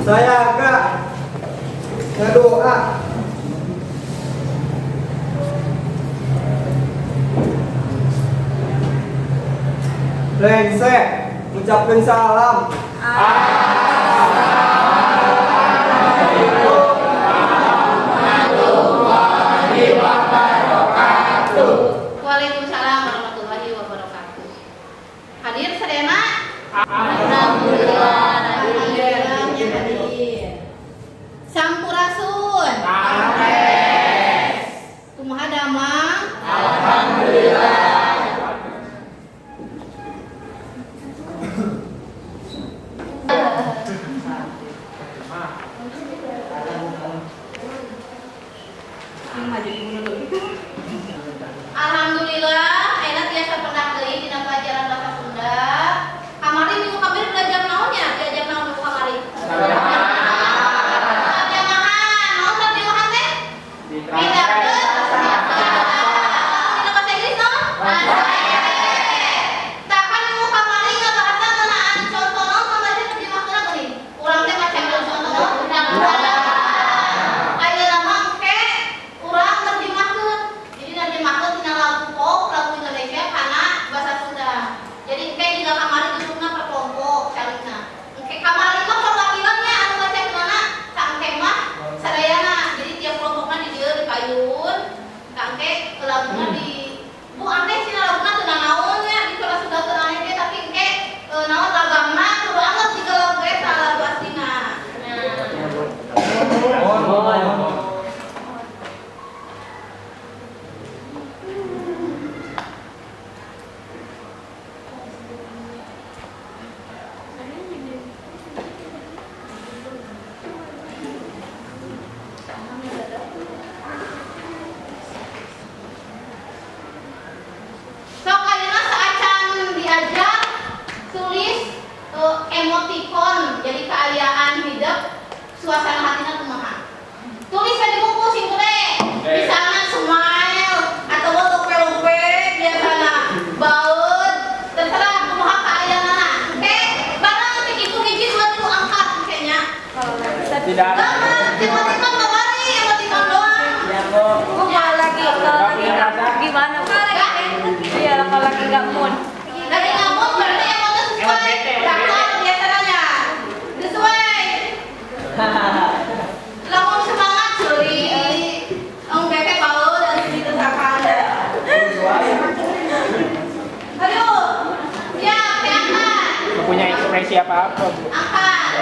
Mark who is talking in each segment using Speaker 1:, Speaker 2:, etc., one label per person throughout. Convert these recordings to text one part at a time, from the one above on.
Speaker 1: Saya agak berdoa. Brengsek, ucapkan salam. Assalamualaikum warahmatullahi wabarakatuh.
Speaker 2: Waalaikumsalam warahmatullahi wabarakatuh. Hadir sedena?
Speaker 3: Alhamdulillah.
Speaker 2: Sampurasun.
Speaker 3: Ames.
Speaker 2: Kumaha damang?
Speaker 3: Alhamdulillah.
Speaker 2: Alhamdulillah, ayeuna tiasa pendak deui dina pelajaran bahasa Sunda. Kamari minggu kabeh belajar naonnya?
Speaker 4: punya ekspresi apa-apa, Bu.
Speaker 2: Angkat.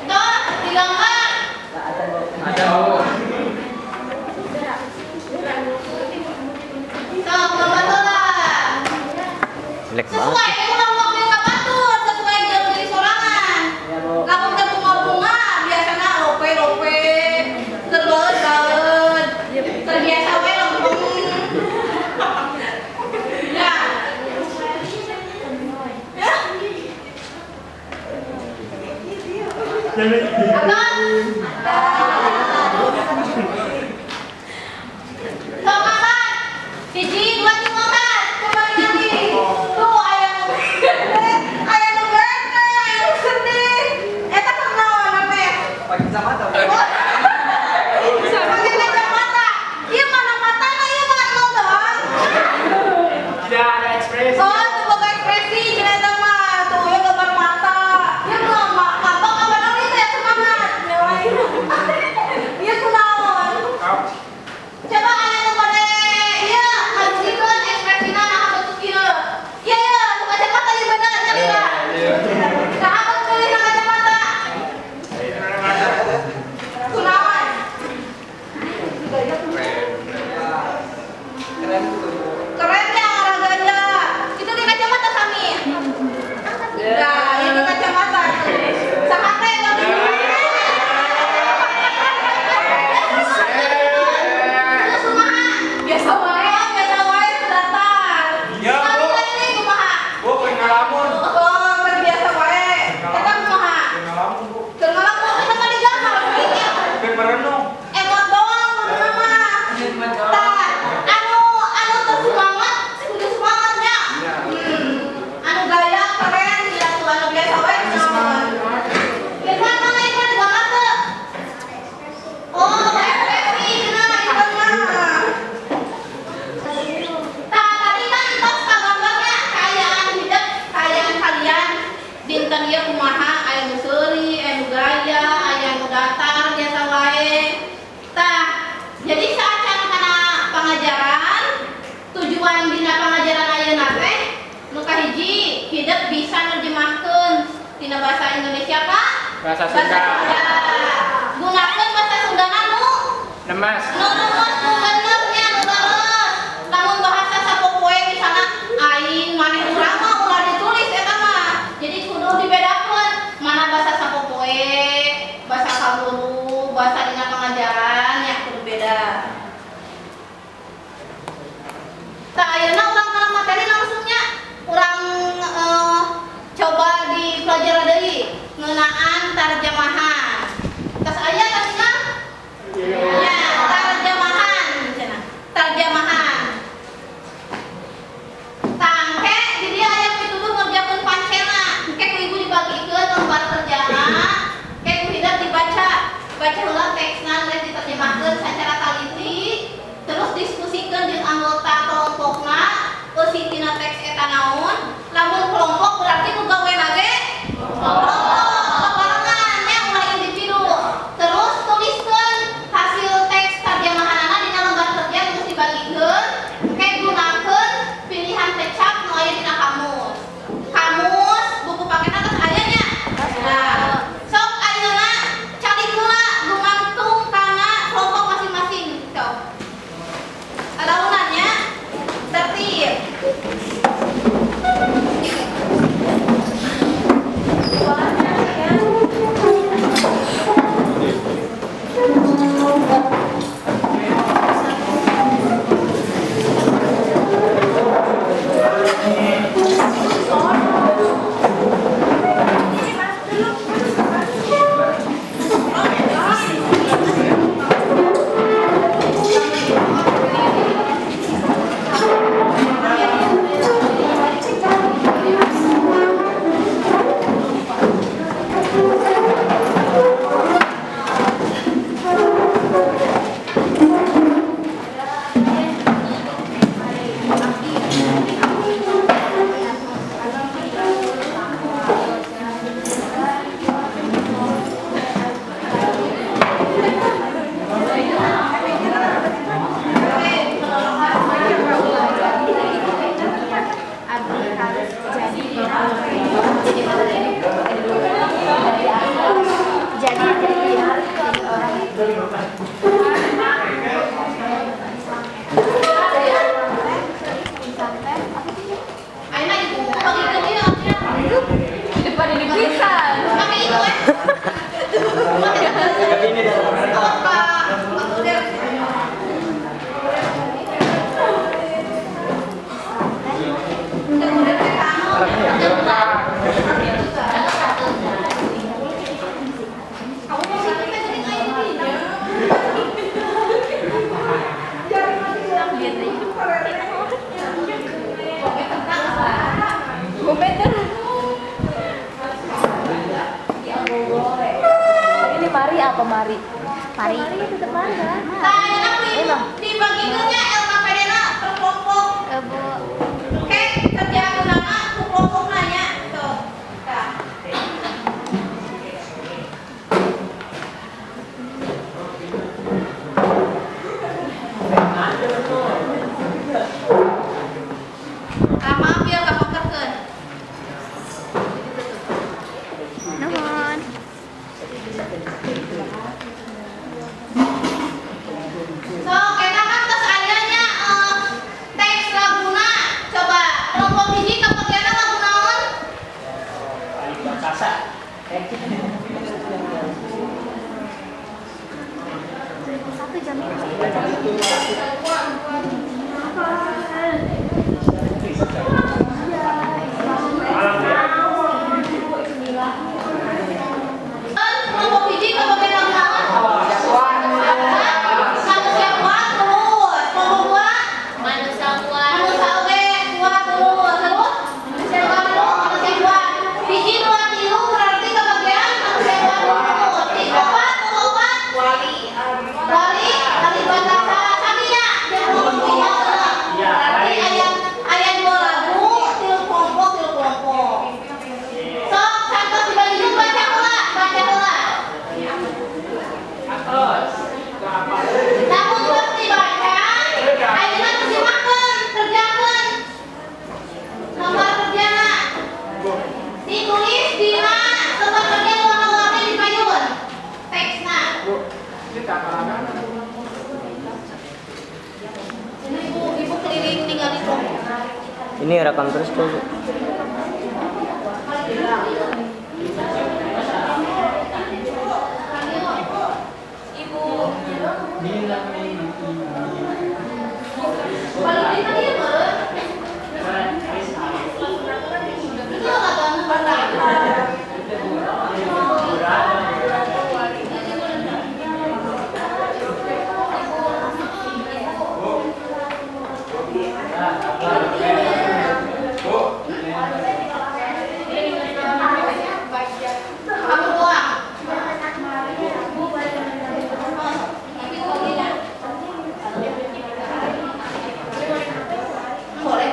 Speaker 2: Tuh, digambar.
Speaker 4: Ada, Bu.
Speaker 2: Tuh, gambar tuh lah.
Speaker 3: Jelek
Speaker 2: Sesuai,
Speaker 3: banget.
Speaker 2: ini udah waktu yang kapatur, sesuai dengan diri sorangan. Kamu udah bunga-bunga, biasanya lope-lope, terbaut-baut, terbiasa we lempeng. Ya. Sok makan. Hiji, dua, tiga, makan. Kembali lagi. Tuh, ayam bebek, ayam sedih. Eta kenaon ame?
Speaker 1: Pakai kacamata.
Speaker 2: Pakai kacamata. Ieu mana matana, ieu mah nol doang.
Speaker 4: Tidak ada ekspresi.
Speaker 2: Oh, tuh boga ekspresi cenah eta mah. Tuh, ieu gambar mata. Ieu mah mata gambar naon ieu teh semangat. Ieu kunaon? Coba aya nu bade ieu ngajikeun ekspresina nah bentuk ieu. Ieu tuh kacamata ieu beda nyarita. Sahabat pilih na kacamata. Kunaon?
Speaker 1: Keren tuh.
Speaker 2: Keren ya olahraganya. Itu di kacamata sami. Nah, ini kacamata tuh. Sakate lagi. Terus kumaha? Biasa wae sedatar.
Speaker 4: Iya, Bu.
Speaker 2: Sekali ini kumaha?
Speaker 4: Bu, pengen ngalamun.
Speaker 2: Oh, biasa wae. Eta kumaha?
Speaker 4: Pengen ngalamun, Bu.
Speaker 2: Keur ngalamun eta mah digambar begini.
Speaker 4: Pengen merenung.
Speaker 2: Emot doang bener mah. Tah, anu tersemangat, kudu semangatnya. Anu gaya keren, tidak tuh anu biasa wae naon. Biasa mana ieu mah digambar teu? Oh, ekspresi cenah ieu mah. Tah, tadi kan tos kagambarnya kayaan hidup, kayaan kalian dinten ieu kumaha, aya nu seuri, aya nu gaya, aya nu datar biasa wae. Tah, jadi saat kana pangajaran, tujuan dina pangajaran ayeuna teh nu kahiji hidup bisa nerjemahkeun tina bahasa Indonesia ka
Speaker 4: Bahasa Sunda.
Speaker 2: Gunakeun bahasa Sundana nu
Speaker 4: Nemas.
Speaker 2: lemes, nu benernya nu lemes. Lamun bahasa sapopoe misalna aing maneh urang mah ulah ditulis eta mah. Jadi kudu dibedakeun mana bahasa sapopoe, bahasa kaluru, bahasa dina pangajaran ya kudu beda. Tah ayeuna urang kana materi langsungnya urang coba dipelajari deui ngeunaan tarjamahan. Tas aya tadinya? Ya, tarjamahan cenah. Tarjamahan. Tangke di dieu aya pituduh ngerjakeun pancena. Engke ku ibu dibagikeun lembar kerjana, engke ku hideung dibaca. Baca heula teksna geus diterjemahkeun sacara taliti, terus diskusikeun jeung anggota kelompokna eusi tina teks eta naon. Lamun kelompok berarti nu gawena ge kelompok, barengan nya ulah individu. Terus tuliskeun hasil
Speaker 5: kemari. Mari tetap marga.
Speaker 2: Saya aku dibagikannya LKPD na per kelompok.
Speaker 5: Bu.
Speaker 2: Oke, kerja aku nama aku kelompok nanya. Tuh. Nah. Maaf ya kakak kerken.
Speaker 5: Nuhun.
Speaker 2: So, kita kan terus ayahnya teks laguna. Coba kelompok hiji kebagian lagu naon?
Speaker 4: Kasa.
Speaker 5: Satu jam ini.
Speaker 2: Kelompok hiji kebagian lagu naon? Manusia kuat terus. Kelompok dua
Speaker 5: Manusia kuat.
Speaker 2: manusia oge kuat terus. Terus manusia kuat. Hiji dua tilu berarti kebagian manusia kuat terus. Tiga opat. Wali batasa saminya yang kelompok tiga. Berarti ayat dua lagu tilu kelompok. Sok santos dibagi dulu baca heula.
Speaker 4: Atos.
Speaker 2: Namun terus dibaca, ayeuna terjemahkeun, kerjakeun. Nomor kerjana ditulis dina tempat kerja warna-warni di payun. Teksna. Ini ibu keliling tinggal di kelompok.
Speaker 3: Ini rekam terus tuh. Bu.
Speaker 2: Kalau di tadi mah itu ada kamu doang. Boleh? Boleh.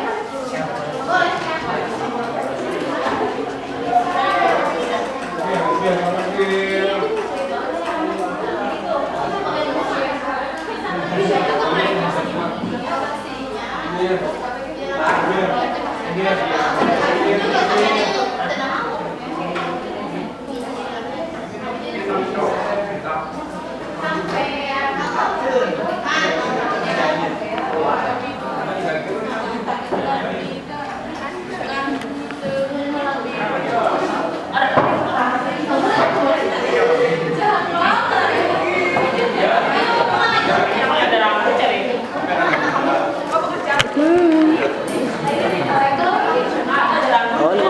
Speaker 3: Oh, lu.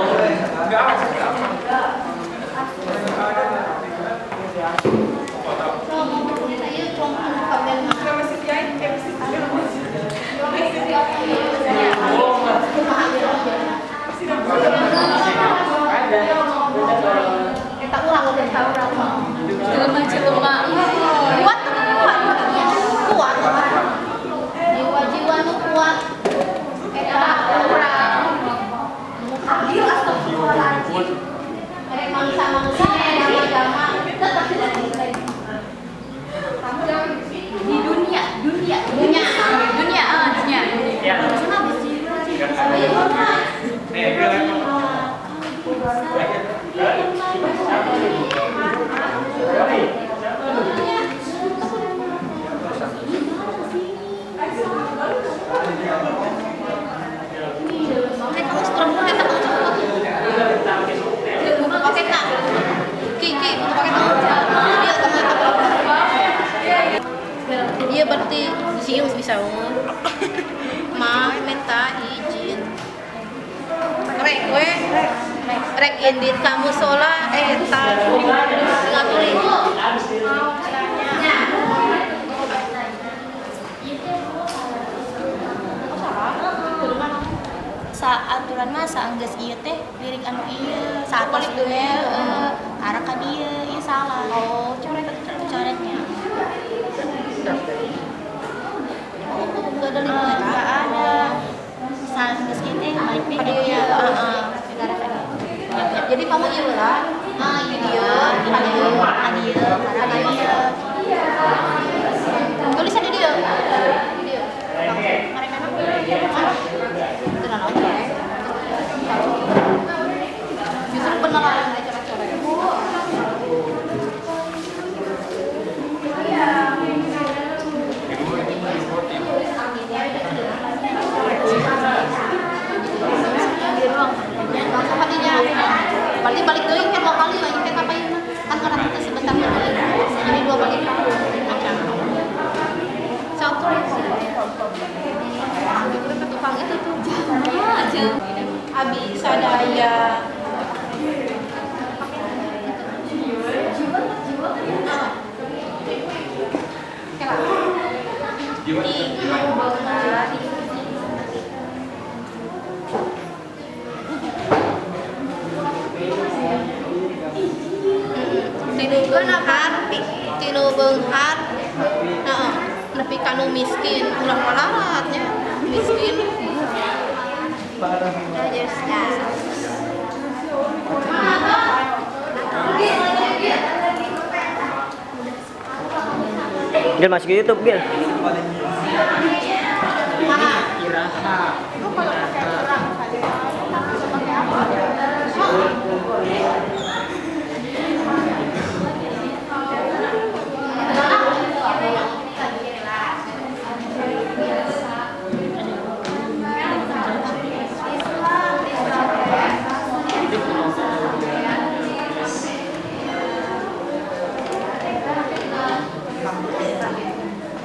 Speaker 2: Kita ulang. Kuat. Jiwa-jiwa nu kuat. Eta urang. Mereka manusia yang jama tetap tidak selesai. Di dunia.
Speaker 4: Ya.
Speaker 2: Dia berarti siung bisa minta izin. Rek indit kamu sola eta ngaturin.
Speaker 5: Aturan mah saenggeus ieu teh lirik anu ieu saat polis gue arah ka dieu ieu salah.
Speaker 2: Oh, coret
Speaker 5: coret-coretnya.
Speaker 2: Enggak ada lingkungan.
Speaker 5: Nggak ada. Misalnya geus kieu teh balik
Speaker 2: Ada
Speaker 5: deh.
Speaker 2: ya. Jadi kamu iya lah. Iya dia.
Speaker 5: Adieu.
Speaker 2: Tulisan di dia.
Speaker 5: Mereka
Speaker 2: Justru beneran ada coret-coret. Langsung hatinya. Berarti balik deui kan 2 kali lagi teh apa ieu kan orang itu sebentar dulu. Jadi 2 kali. Satu. Itu tukang itu tuh aja. Abi sadaya. Tinu beunghat nepi kanu miskin ulah malaratnya miskin
Speaker 3: Gil masuk ke YouTube, Gil.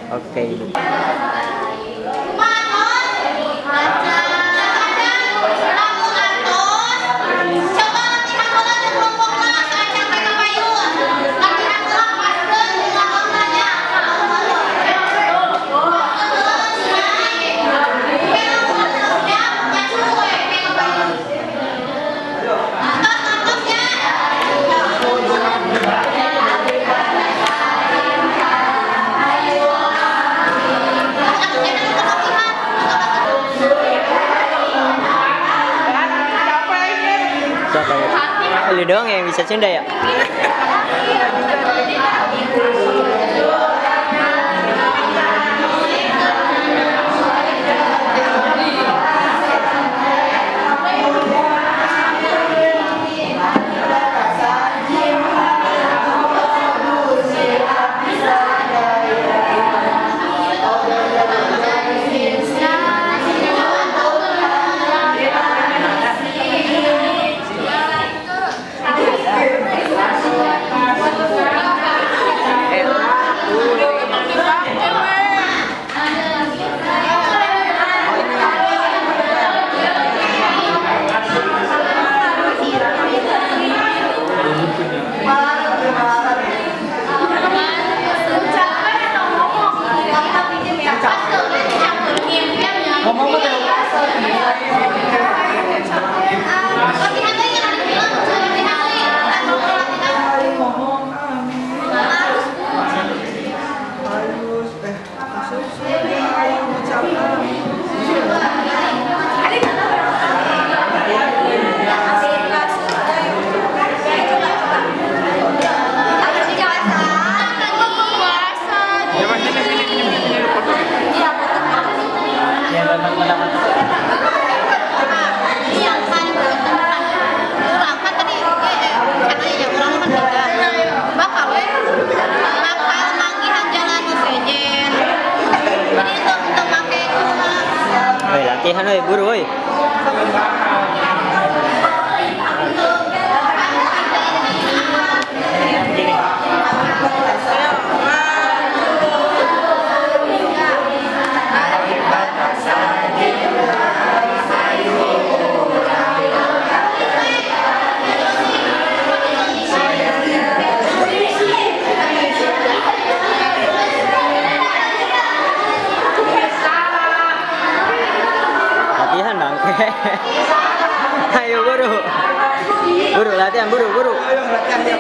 Speaker 3: Oke. Siapa ya? Lu doang yang bisa Sunda ya? Latihan woi, buru woi. Latihan bangke. Ayo buru. Buru latihan, buru.
Speaker 1: Ayo latihan ya.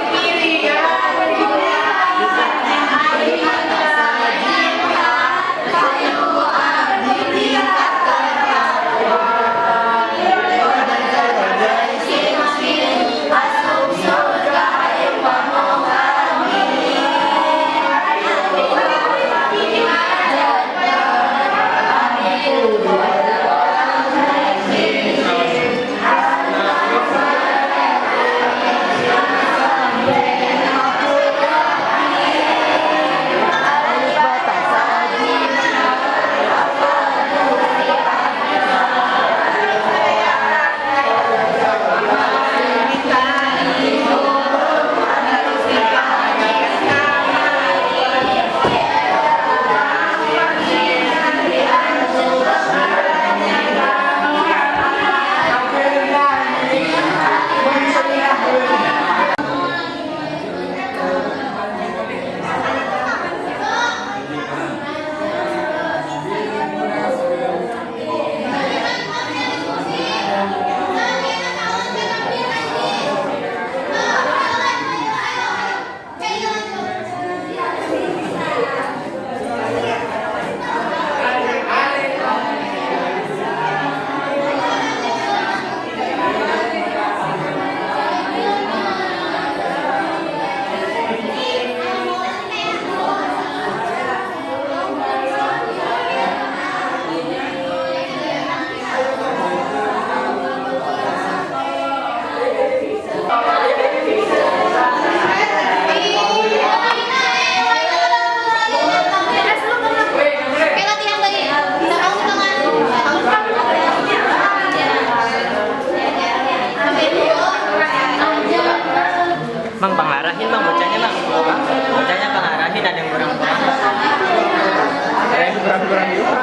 Speaker 3: Bang, pangarahin bang, bocahnya bang. Bocahnya pangarahin, ada yang kurang-kurang.
Speaker 1: Ada yang kurang-kurang juga.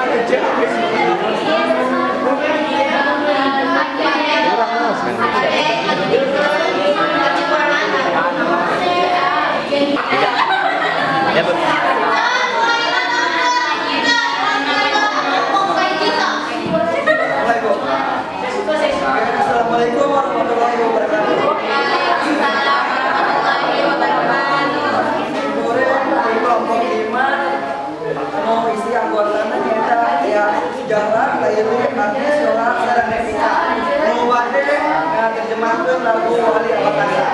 Speaker 3: Ya, Bu.
Speaker 1: Assalamualaikum warahmatullahi wabarakatuh. Di kelompok 5 mau isi anggotanya kita ya sejarah, ilmu, arti, sholat, dan etika. Mau wade terjemahkan lagu Wali Al-Fatihah.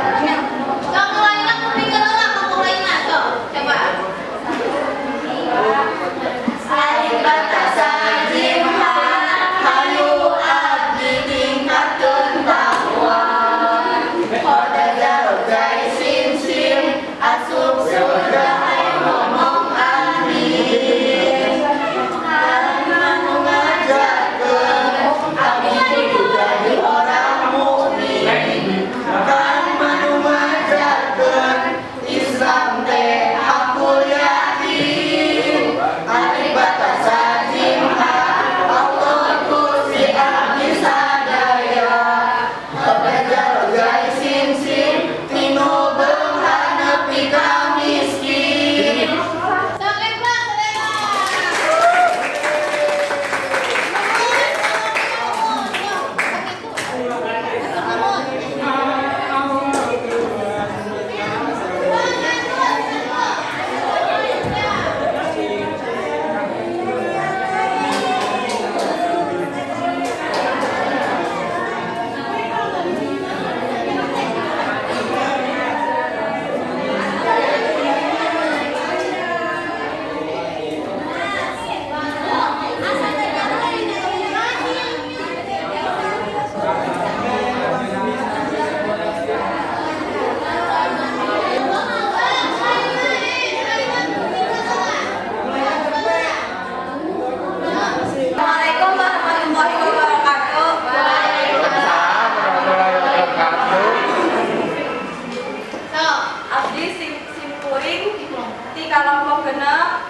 Speaker 6: Kelompok genep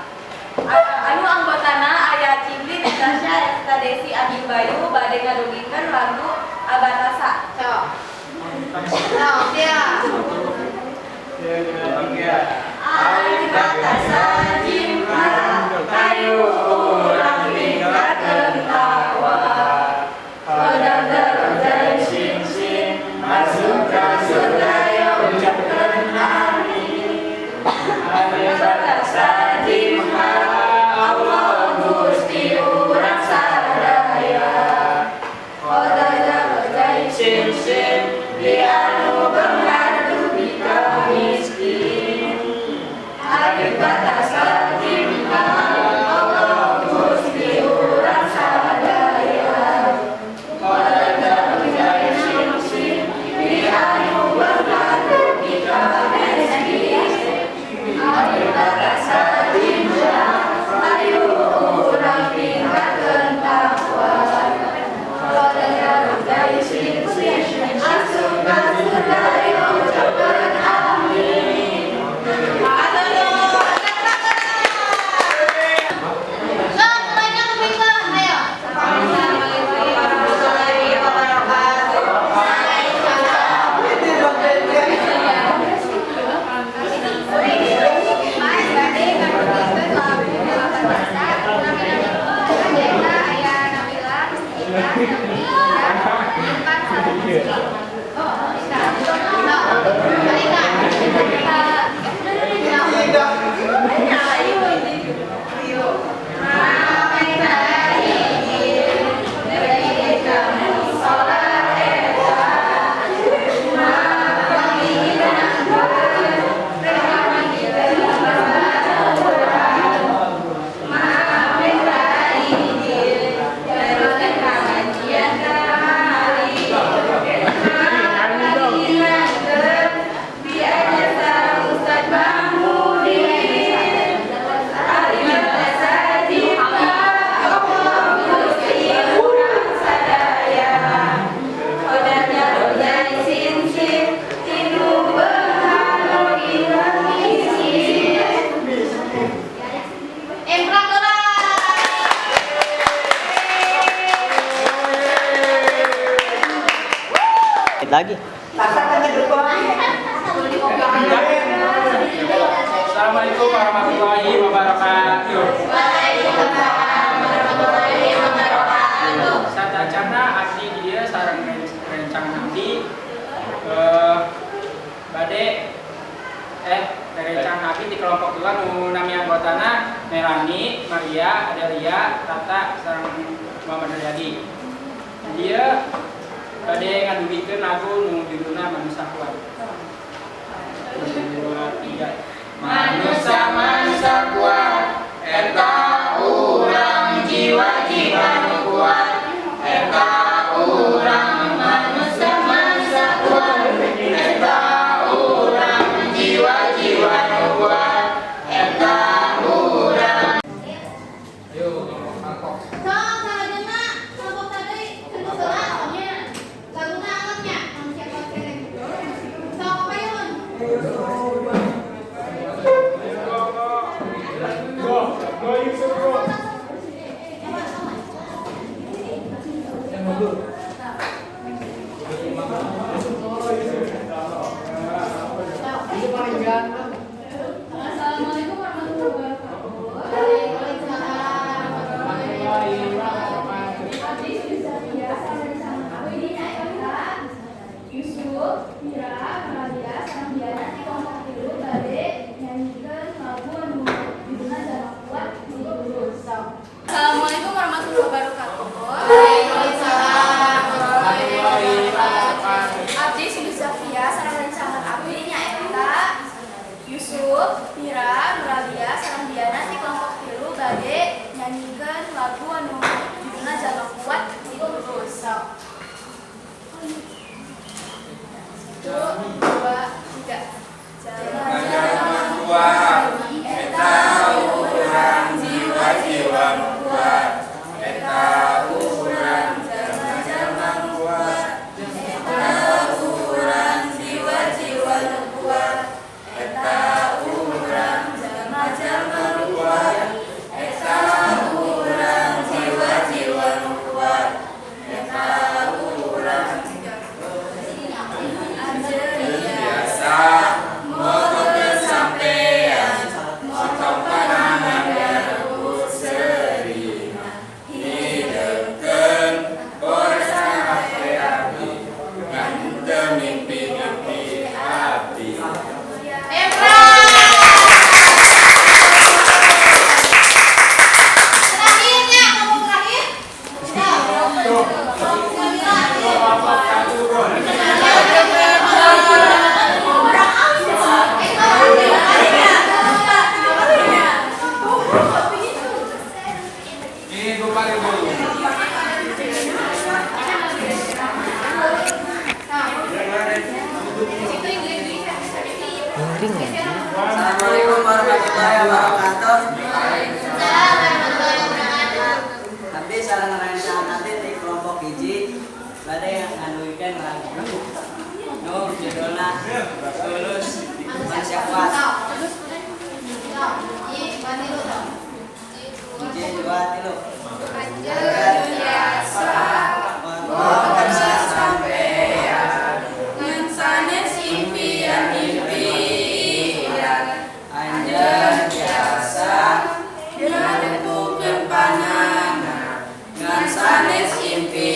Speaker 6: anu anggotana aya Cimli, Natasha, Esta Desi, Abi Bayu bade ngadugikeun lagu Abatasa. Abatasa jimha kayu urang tingkateun tawa. Kodadar dari sing masuk ka surga ya ucapkeun amin. Abatasa jimha Allah Gusti urang sadaya. Kodadar dari sing di anu benghar dugi ka miskin. Abatasa
Speaker 3: Lagi.
Speaker 4: Assalamualaikum warahmatullahi wabarakatuh. Satacana abdi dia sareng rencang abdi bade rencang abdi di kelompok 2 nu nami anggotana Melani, Maria, Adelia, Tata sareng Muhammad Riyadi. Dia bade ngadugikeun lagu nu judulna Manusia Kuat. 2, 3. Manusia kuat, eta urang jiwa-jiwa nu kuat, eta urang manusia kuat, eta urang jiwa-jiwa nu kuat, eta urang. Ayo, mangkok.
Speaker 2: Assalamualaikum warahmatullahi wabarakatuh. Yusuf, Mira, Maria, sareng Diana di kelompok 3 bade nyanyiikeun lagu anu judulna Jalma Kuat di lulus. Assalamualaikum warahmatullahi wabarakatuh. Waalaikumsalam warahmatullahi wabarakatuh. Abdi Siti Safia sareng rencangan abdi nyaeta Yusuf, Mira, Maria, sareng Diana di kelompok 3 bade nyanyiikeun lagu anu judulna Jalma Kuat di lulus. 1, 2, 3. Jalma kuat, eta urang jiwa-jiwa kuat, eta urang jalma kuat, eta urang jiwa-jiwa kuat, eta urang jalma kuat, eta urang jiwa-jiwa kuat, eta urang
Speaker 1: Assalamualaikum warahmatullahi wabarakatuh. Abdi sareng rencana nanti di kelompok hiji bade yang nganuikeun lagu nu judulna Tulus Manusia Kuat. 1, 2, 3. Anjeun biasa motor sasampean ngan sanes impian-impian. Anjeun biasa diladepukeun panana ngan sanes impian.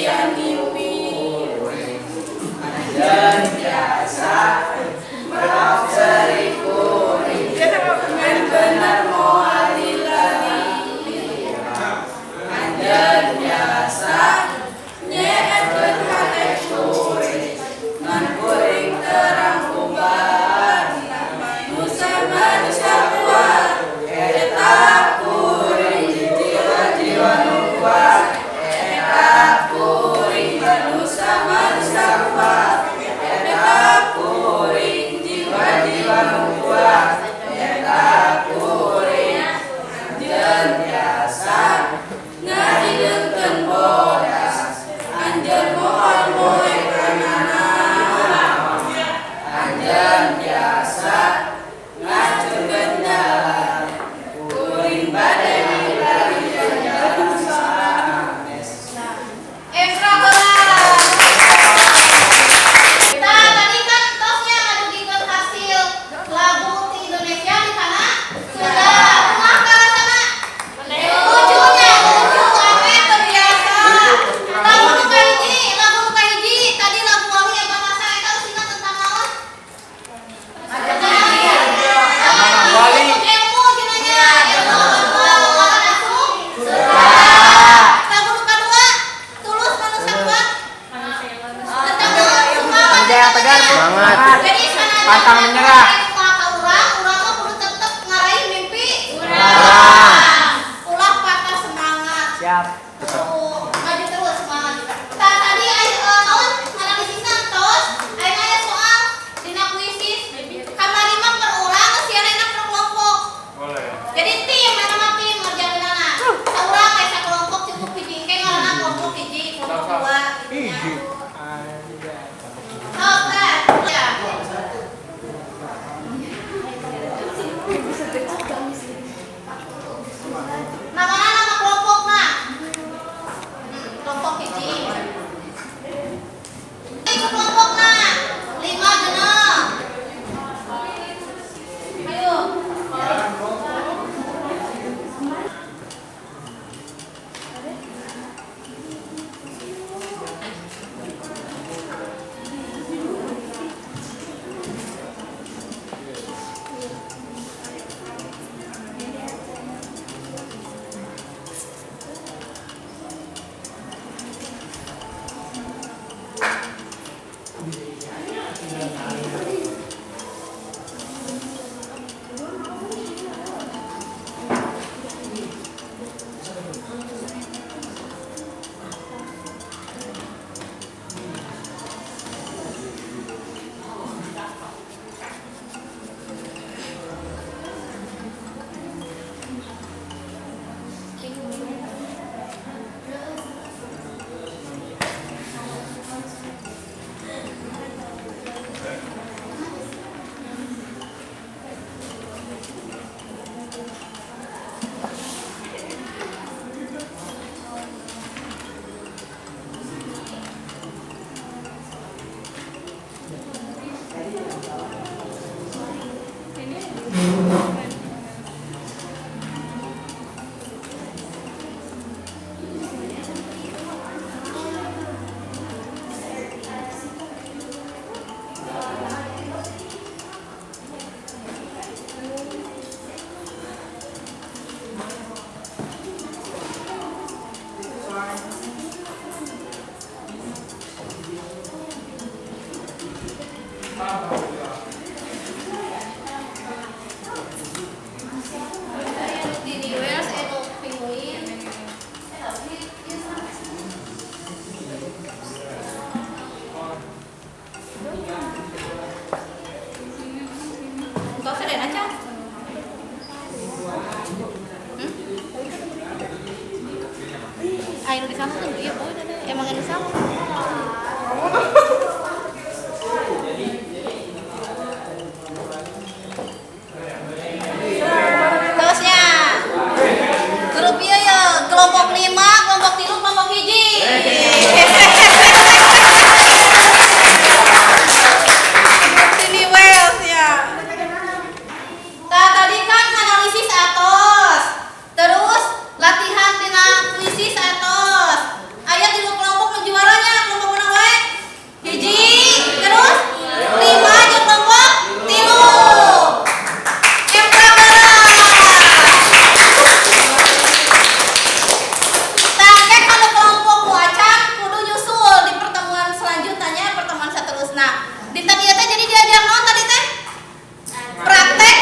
Speaker 4: pantang menyerah.
Speaker 2: Urang mah kudu tetep ngarahin mimpi. Ulah patah semangat.
Speaker 3: Siap.
Speaker 2: Maju terus semangat. Tadi naon analisisna tos aya soal dina kuisis. Kamari mah per urang siana enak per kelompok.
Speaker 4: Boleh.
Speaker 2: Jadi tim eta tim ngerjakeunana. Saurang aya sakelompok cukup hiji engke ngaranna kelompok hiji, kelompok dua. Hiji. Ya. Nama kelompokna. Kelompok hiji. Ikut kelompokna. 5 jeneng. Ayo. Ayo di sana tuh, iya boy, emang di sana. Terusnya, grup iya ya, kelompok 5, kelompok 3, kelompok hiji. Sini Wales ya. Nah, tadi kan analisis atos, terus latihan dina kuisis atos. Aya 3 kelompok menjuaranya, kelompok menang wae. Hiji, terus 5 jeung kelompok 3. Empra Tangke kalau kelompok muacan kudu nyusul di pertemuan selanjutnya, pertemuan seterusnya. Dinten ieu teh jadi diajar naon tadi teh? Praktek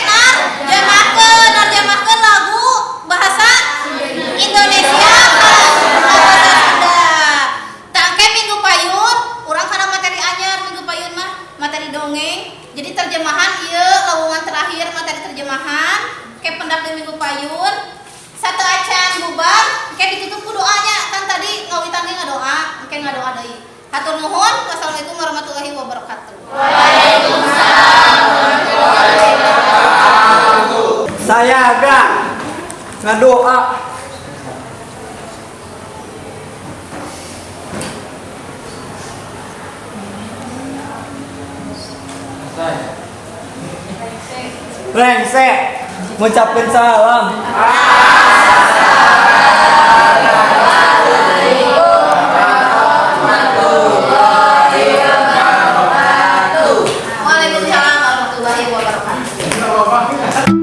Speaker 2: narjamahkeun lagu bahasa Indonesia bahasa Sunda. Tangke minggu payun urang kana materi anyar, minggu payun mah materi dongeng. Jadi terjemahan ieu lowongan terakhir materi terjemahan ke pendak di minggu payun. Satu acan bubar, ke ditutup ku doanya kan tadi ngawitan ge ngadoa, engke ngadoa deui. Hatur nuhun, wassalamualaikum warahmatullahi wabarakatuh.
Speaker 1: Saya agak ngadoa. Rengsek ngucapkeun salam.
Speaker 2: Waalaikumsalam warahmatullahi wabarakatuh.